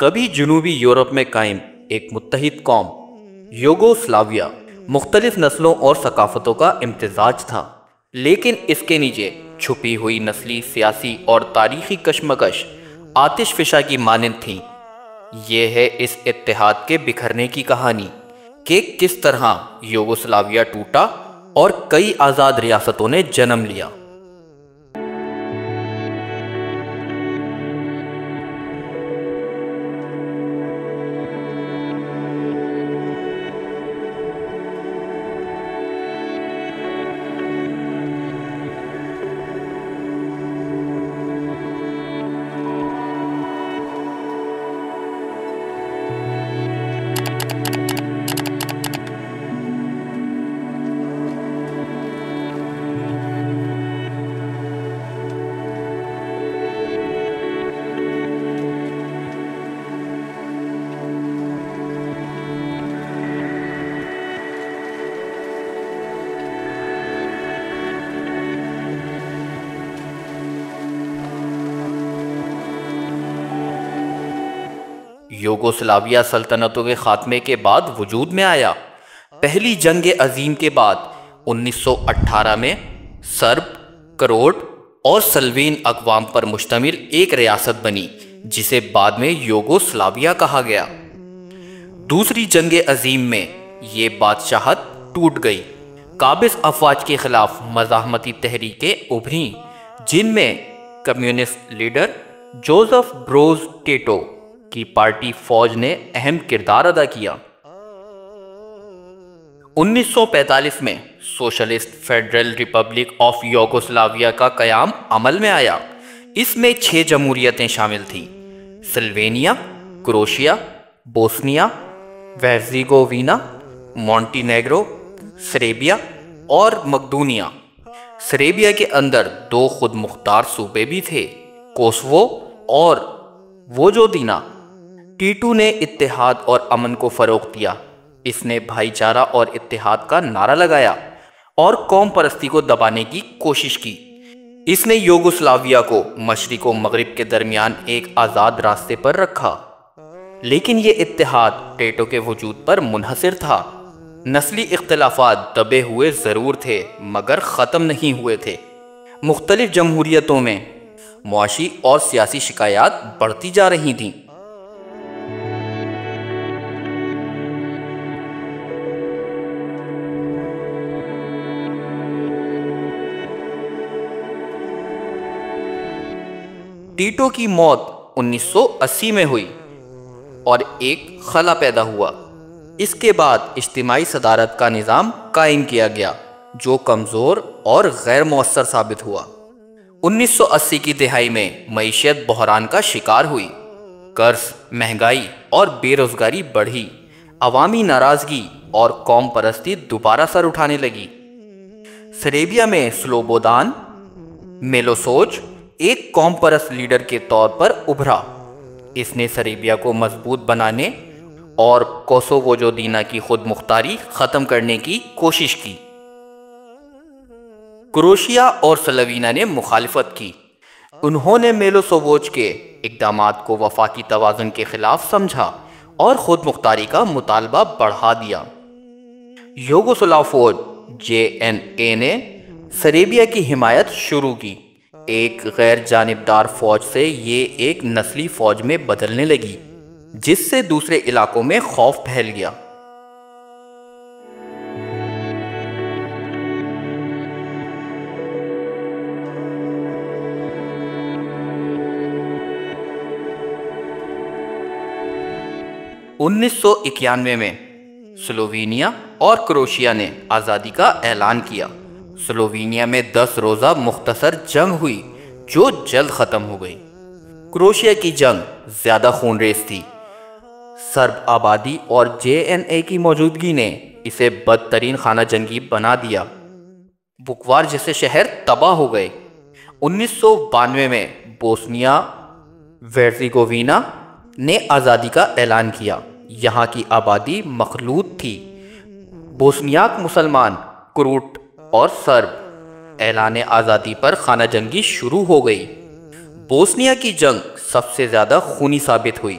کبھی جنوبی یورپ میں قائم ایک متحد قوم یوگوسلاویا مختلف نسلوں اور ثقافتوں کا امتزاج تھا، لیکن اس کے نیچے چھپی ہوئی نسلی، سیاسی اور تاریخی کشمکش آتش فشاں کی مانند تھیں۔ یہ ہے اس اتحاد کے بکھرنے کی کہانی کہ کس طرح یوگوسلاویا ٹوٹا اور کئی آزاد ریاستوں نے جنم لیا۔ یوگوسلاویا سلطنتوں کے خاتمے کے بعد وجود میں آیا۔ پہلی جنگ عظیم کے بعد 1918 میں سرب، کروٹ اور سلوین اقوام پر مشتمل ایک ریاست بنی جسے بعد میں یوگوسلاویا کہا گیا۔ دوسری جنگ عظیم میں یہ بادشاہت ٹوٹ گئی۔ قابض افواج کے خلاف مزاحمتی تحریکیں ابھریں جن میں کمیونسٹ لیڈر جوزف بروز ٹیٹو کی پارٹی فوج نے اہم کردار ادا کیا۔ 1945 میں socialist federal republic of Yugoslavia کا قیام عمل میں آیا۔ اس میں 6 جمہوریتیں شامل تھیں: سلوینیا، کروشیا، بوسنیا وہرزیگووینا، مونٹینیگرو، سربیا اور مقدونیہ۔ سربیا کے اندر 2 خود مختار صوبے بھی تھے، کوسوو اور ووجودینا۔ ٹیٹو نے اتحاد اور امن کو فروغ دیا۔ اس نے بھائی چارہ اور اتحاد کا نعرہ لگایا اور قوم پرستی کو دبانے کی کوشش کی۔ اس نے یوگوسلاویا کو مشرق و مغرب کے درمیان ایک آزاد راستے پر رکھا، لیکن یہ اتحاد ٹیٹو کے وجود پر منحصر تھا۔ نسلی اختلافات دبے ہوئے ضرور تھے مگر ختم نہیں ہوئے تھے۔ مختلف جمہوریتوں میں معاشی اور سیاسی شکایات بڑھتی جا رہی تھیں۔ ٹیٹو کی موت 1980 میں ہوئی اور ایک خلا پیدا ہوا۔ اس کے بعد اجتماعی صدارت کا نظام قائم کیا گیا جو کمزور اور غیر مؤثر ثابت ہوا۔ 1980 کی دہائی میں معیشت بحران کا شکار ہوئی۔ قرض، مہنگائی اور بے روزگاری بڑھی۔ عوامی ناراضگی اور قوم پرستی دوبارہ سر اٹھانے لگی۔ سربیا میں سلوبودان میلوسوچ ایک قوم پرست لیڈر کے طور پر ابھرا۔ اس نے سربیا کو مضبوط بنانے اور کوسوووجودینا کی خود مختاری ختم کرنے کی کوشش کی۔ کروشیا اور سلوینا نے مخالفت کی۔ انہوں نے میلوسووچ کے اقدامات کو وفاقی توازن کے خلاف سمجھا اور خود مختاری کا مطالبہ بڑھا دیا۔ یوگوسلاو فوج JNA نے سربیا کی حمایت شروع کی۔ ایک غیر جانبدار فوج سے یہ ایک نسلی فوج میں بدلنے لگی جس سے دوسرے علاقوں میں خوف پھیل گیا۔ انیس سو 91 میں سلووینیا اور کروشیا نے آزادی کا اعلان کیا۔ سلووینیا میں 10 روزہ مختصر جنگ ہوئی جو جلد ختم ہو گئی۔ کروشیا کی جنگ زیادہ خون ریز تھی۔ سرب آبادی اور JNA کی موجودگی نے اسے بدترین خانہ جنگی بنا دیا۔ بکوار جیسے شہر تباہ ہو گئے۔ 1992 میں بوسنیا وہرزیگووینا نے آزادی کا اعلان کیا۔ یہاں کی آبادی مخلوط تھی، بوسنیاک مسلمان، کروٹ اور سرب۔ اعلان آزادی پر خانہ جنگی شروع ہو گئی۔ بوسنیا کی جنگ سب سے زیادہ خونی ثابت ہوئی۔